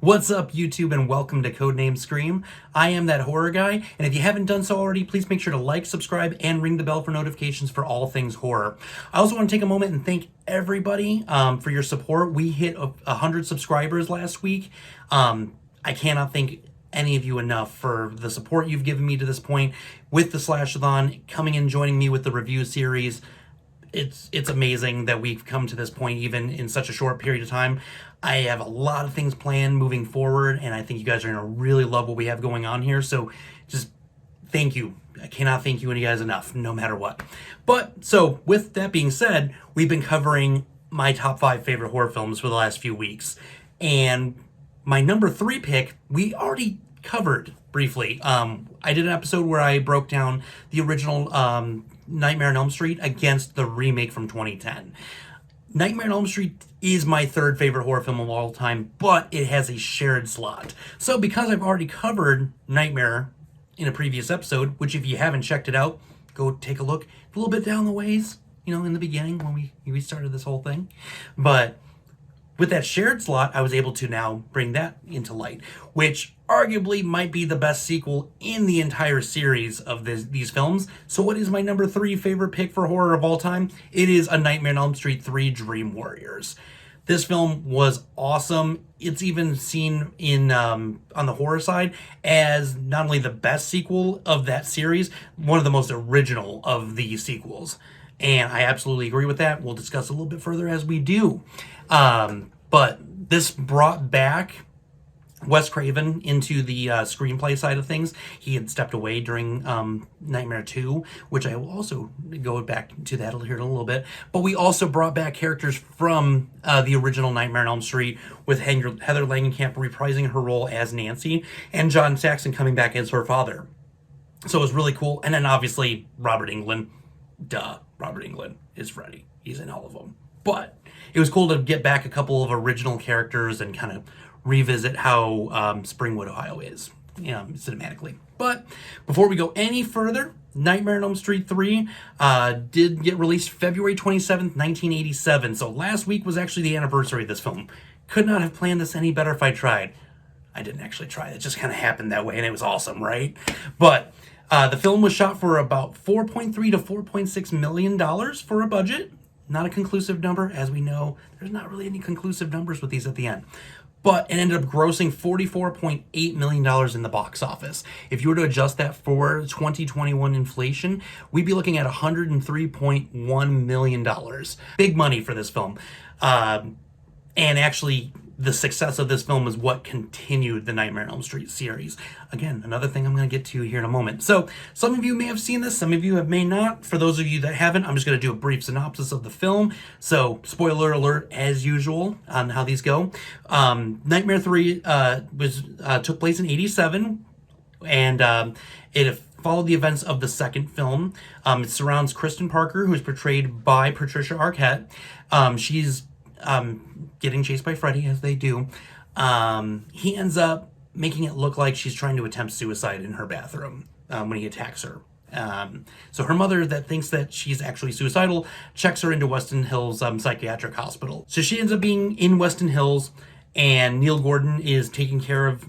What's up, YouTube, and welcome to Codename Scream. I am that horror guy, and if you haven't done so already, please make sure to like, subscribe, and ring the bell for notifications for all things horror. I also want to take a moment and thank everybody for your support. We hit 100 subscribers last week. I cannot thank any of you enough for the support you've given me to this point with the Slashathon, coming and joining me with the review series. It's amazing that we've come to this point even in such a short period of time. I have a lot of things planned moving forward, and I think you guys are going to really love what we have going on here. So just thank you. I cannot thank you guys enough, no matter what. But so with that being said, we've been covering my top 5 favorite horror films for the last few weeks. And my number 3 pick, we already covered briefly. I did an episode where I broke down the original Nightmare on Elm Street against the remake from 2010. Nightmare on Elm Street is my 3rd favorite horror film of all time, but it has a shared slot. So because I've already covered Nightmare in a previous episode, which if you haven't checked it out, go take a look. A little bit down the ways, in the beginning when we started this whole thing. But with that shared slot, I was able to now bring that into light, which arguably might be the best sequel in the entire series of these films. So what is my number 3 favorite pick for horror of all time? It is A Nightmare on Elm Street 3 Dream Warriors. This film was awesome. It's even seen in on the horror side as not only the best sequel of that series, one of the most original of the sequels. And I absolutely agree with that. We'll discuss a little bit further as we do. But this brought back Wes Craven into the screenplay side of things. He had stepped away during Nightmare 2, which I will also go back to that here in a little bit. But we also brought back characters from the original Nightmare on Elm Street, with Heather Langenkamp reprising her role as Nancy, and John Saxon coming back as her father. So it was really cool. And then obviously Robert Englund. Duh, Robert Englund is Freddy. He's in all of them. But it was cool to get back a couple of original characters and kind of revisit how Springwood, Ohio is, cinematically. But before we go any further, Nightmare on Elm Street 3 did get released February 27th, 1987. So last week was actually the anniversary of this film. Could not have planned this any better if I tried. I didn't actually try. It just kind of happened that way, and it was awesome, right? But the film was shot for about $4.3 to $4.6 million for a budget. Not a conclusive number. As we know, there's not really any conclusive numbers with these at the end. But it ended up grossing $44.8 million in the box office. If you were to adjust that for 2021 inflation, we'd be looking at $103.1 million. Big money for this film. And actually, the success of this film is what continued the Nightmare on Elm Street series. Again, another thing I'm going to get to here in a moment. So some of you may have seen this, some of you may not. For those of you that haven't, I'm just going to do a brief synopsis of the film. So spoiler alert, as usual, on how these go. Nightmare 3 took place in 87, and it followed the events of the second film. It surrounds Kristen Parker, who is portrayed by Patricia Arquette. She's getting chased by Freddy, as they do. He ends up making it look like she's trying to attempt suicide in her bathroom when he attacks her. So her mother, that thinks that she's actually suicidal, checks her into Weston Hills Psychiatric Hospital. So she ends up being in Weston Hills, and Neil Gordon is taking care of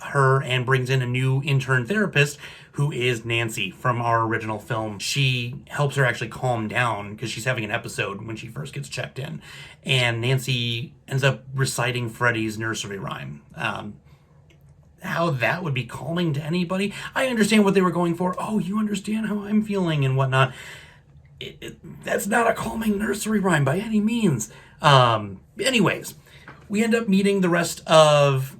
her and brings in a new intern therapist who is Nancy from our original film. She helps her actually calm down because she's having an episode when she first gets checked in. And Nancy ends up reciting Freddy's nursery rhyme. How that would be calming to anybody. I understand what they were going for. Oh, you understand how I'm feeling and whatnot. That's not a calming nursery rhyme by any means. Anyways, we end up meeting the rest of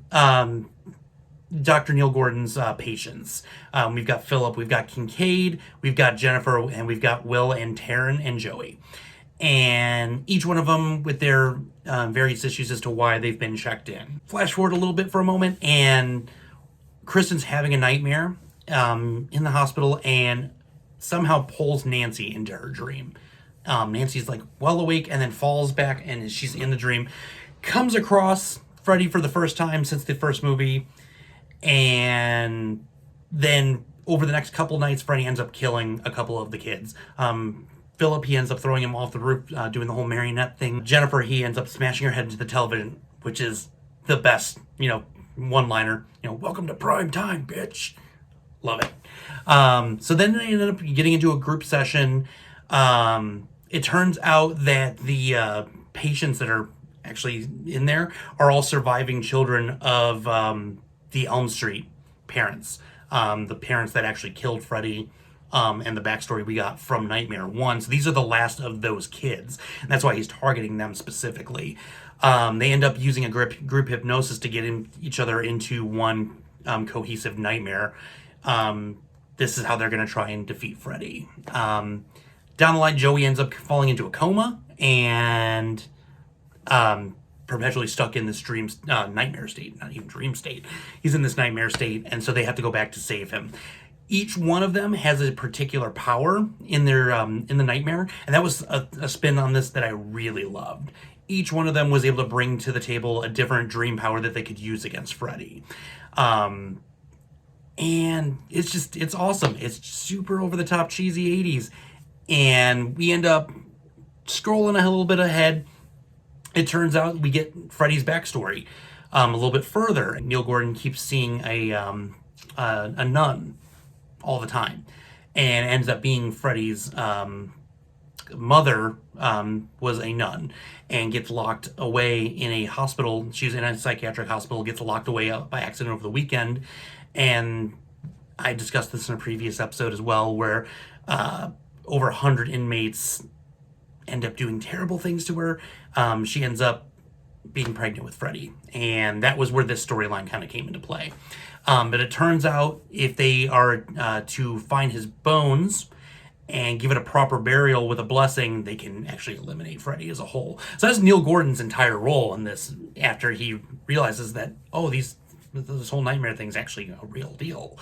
Dr. Neil Gordon's patients. We've got Philip, we've got Kincaid, we've got Jennifer, and we've got Will and Taryn and Joey. And each one of them with their various issues as to why they've been checked in. Flash forward a little bit for a moment, and Kristen's having a nightmare in the hospital and somehow pulls Nancy into her dream. Nancy's like well awake and then falls back, and she's in the dream. Comes across Freddy for the first time since the first movie, and then over the next couple nights, Freddy ends up killing a couple of the kids. Philip, he ends up throwing him off the roof, doing the whole marionette thing. Jennifer, he ends up smashing her head into the television, which is the best, one-liner, welcome to prime time, bitch. Love it. So then they ended up getting into a group session. It turns out that the patients that are actually in there are all surviving children of the Elm St parents. The parents that actually killed Freddy, and the backstory we got from Nightmare 1. So these are the last of those kids. And that's why he's targeting them specifically. They end up using a group hypnosis to get each other into one cohesive nightmare. This is how they're going to try and defeat Freddy. Down the line, Joey ends up falling into a coma and perpetually stuck in this nightmare state, not even dream state. He's in this nightmare state, and so they have to go back to save him. Each one of them has a particular power in their in the nightmare, and that was a spin on this that I really loved. Each one of them was able to bring to the table a different dream power that they could use against Freddy. And it's awesome. It's super over the top cheesy 80s. And we end up scrolling a little bit ahead. It turns out we get Freddy's backstory a little bit further. Neil Gordon keeps seeing a nun all the time, and ends up being Freddy's mother was a nun and gets locked away in a hospital. She's in a psychiatric hospital, gets locked away by accident over the weekend. And I discussed this in a previous episode as well, where over 100 inmates end up doing terrible things to her. She ends up being pregnant with Freddy, and that was where this storyline kind of came into play. But it turns out if they are to find his bones and give it a proper burial with a blessing, they can actually eliminate Freddy as a whole. So that's Neil Gordon's entire role in this, after he realizes that, this whole nightmare thing's actually a real deal.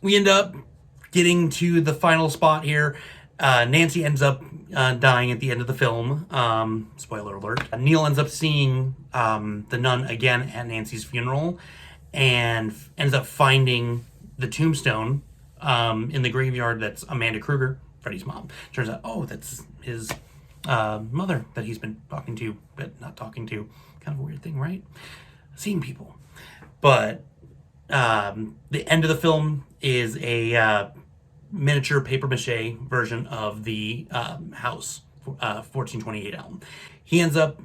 We end up getting to the final spot here. Nancy ends up dying at the end of the film. Spoiler alert. Neil ends up seeing the nun again at Nancy's funeral, and ends up finding the tombstone in the graveyard. That's Amanda Kruger, Freddy's mom. Turns out, that's his mother that he's been talking to, but not talking to. Kind of a weird thing, right? Seeing people. But the end of the film is a miniature papier-mâché version of the house, 1428 Elm. He ends up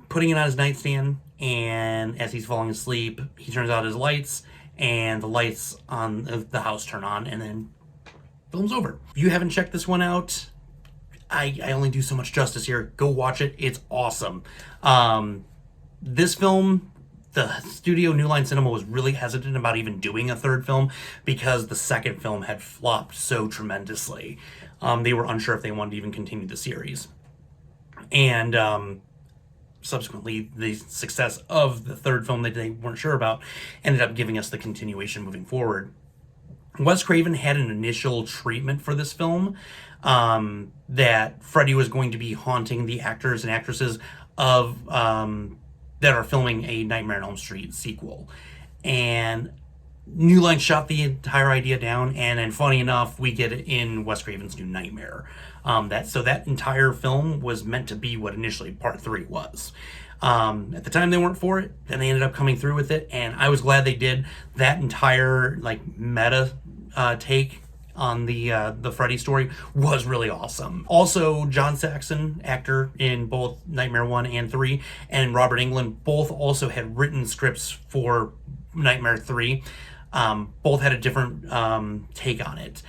putting it on his nightstand, and as he's falling asleep, he turns out his lights, and the lights on the house turn on, and then film's over. If you haven't checked this one out, I only do so much justice here. Go watch it. It's awesome. This film, the studio New Line Cinema was really hesitant about even doing a third film because the second film had flopped so tremendously. They were unsure if they wanted to even continue the series. And subsequently, the success of the third film that they weren't sure about ended up giving us the continuation moving forward. Wes Craven had an initial treatment for this film that Freddy was going to be haunting the actors and actresses of that are filming a Nightmare on Elm Street sequel. And New Line shot the entire idea down, and then funny enough, we get it in Wes Craven's New Nightmare. That entire film was meant to be what initially part 3 was. At the time they weren't for it, then they ended up coming through with it, and I was glad they did. That entire meta take on the Freddy story was really awesome. Also, John Saxon, actor in both Nightmare 1 and 3, and Robert Englund both also had written scripts for Nightmare 3. Both had a different take on it.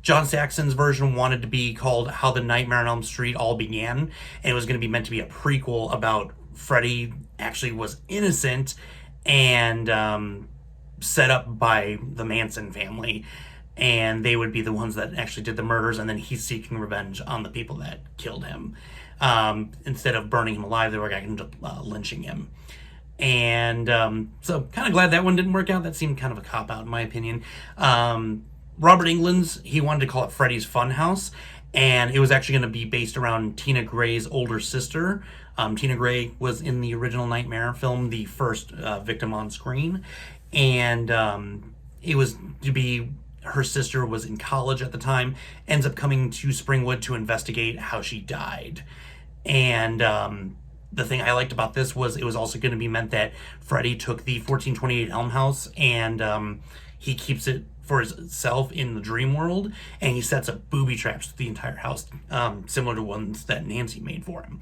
John Saxon's version wanted to be called How the Nightmare on Elm Street All Began, and it was going to be meant to be a prequel about Freddy actually was innocent and set up by the Manson family, and they would be the ones that actually did the murders, and then he's seeking revenge on the people that killed him. Instead of burning him alive, they were going to lynching him. And so kind of glad that one didn't work out. That seemed kind of a cop-out in my opinion. Robert Englund's, he wanted to call it Freddy's Funhouse, and it was actually going to be based around Tina Gray's older sister. Tina Gray was in the original Nightmare film, the first victim on screen, and it was to be, her sister was in college at the time, ends up coming to Springwood to investigate how she died. And the thing I liked about this was it was also going to be meant that Freddy took the 1428 Elm house and he keeps it for himself in the dream world, and he sets up booby traps to the entire house, similar to ones that Nancy made for him.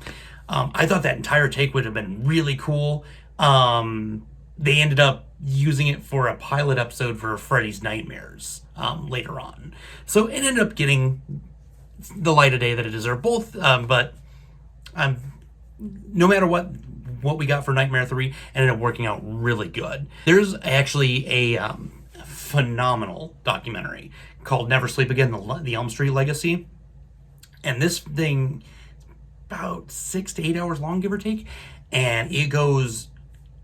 I thought that entire take would have been really cool. They ended up using it for a pilot episode for Freddy's Nightmares later on. So it ended up getting the light of day that it deserved both, but no matter what we got for Nightmare 3 ended up working out really good. There's actually a phenomenal documentary called Never Sleep Again, the Elm Street Legacy. And this thing about 6 to 8 hours long, give or take. And it goes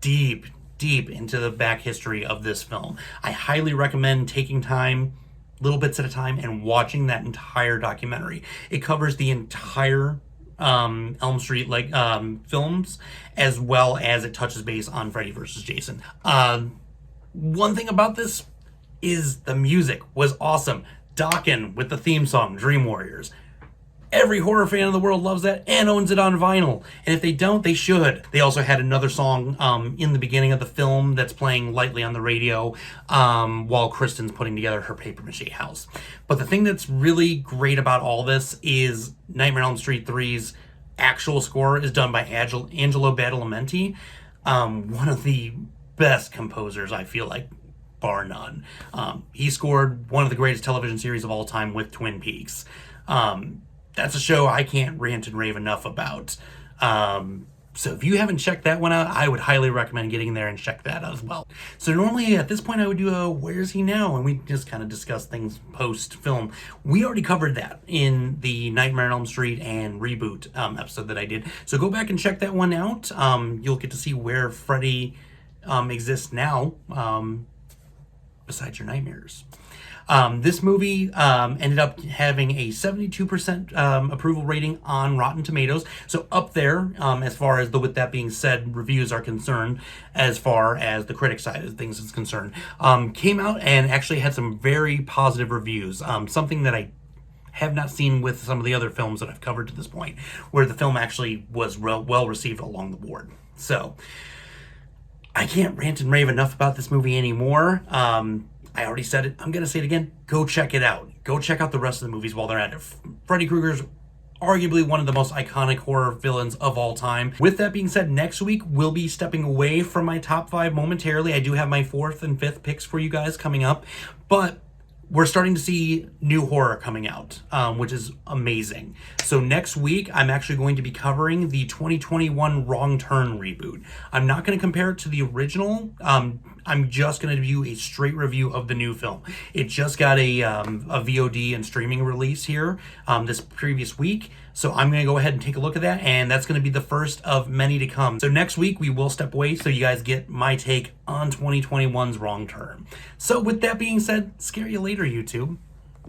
deep into the back history of this film. I highly recommend taking time, little bits at a time, and watching that entire documentary. It covers the entire Elm Street films, as well as it touches base on Freddy vs. Jason. One thing about this is the music was awesome. Dokken with the theme song, Dream Warriors. Every horror fan in the world loves that and owns it on vinyl. And if they don't, they should. They also had another song in the beginning of the film that's playing lightly on the radio while Kristen's putting together her papier-mâché house. But the thing that's really great about all this is Nightmare on Elm Street 3's actual score is done by Angelo Badalamenti, one of the best composers, I feel like, bar none. He scored one of the greatest television series of all time with Twin Peaks. That's a show I can't rant and rave enough about. So if you haven't checked that one out, I would highly recommend getting there and check that out as well. So normally at this point I would do a Where's He Now? And we just kind of discuss things post-film. We already covered that in the Nightmare on Elm Street and Reboot episode that I did. So go back and check that one out. You'll get to see where Freddy exists now, besides your nightmares. This movie ended up having a 72% approval rating on Rotten Tomatoes. So up there, as far as with that being said, reviews are concerned, as far as the critic side of things is concerned. Came out and actually had some very positive reviews. Something that I have not seen with some of the other films that I've covered to this point, where the film actually was well received along the board. So I can't rant and rave enough about this movie anymore. I already said it. I'm going to say it again. Go check it out. Go check out the rest of the movies while they're at it. Freddy Krueger's arguably one of the most iconic horror villains of all time. With that being said, next week we'll be stepping away from my top 5 momentarily. I do have my 4th and 5th picks for you guys coming up, but we're starting to see new horror coming out, which is amazing. So next week, I'm actually going to be covering the 2021 Wrong Turn reboot. I'm not going to compare it to the original. I'm just going to do a straight review of the new film. It just got a VOD and streaming release here this previous week. So I'm going to go ahead and take a look at that, and that's going to be the first of many to come. So next week, we will step away so you guys get my take on 2021's Wrong Turn. So with that being said, scare you later, YouTube.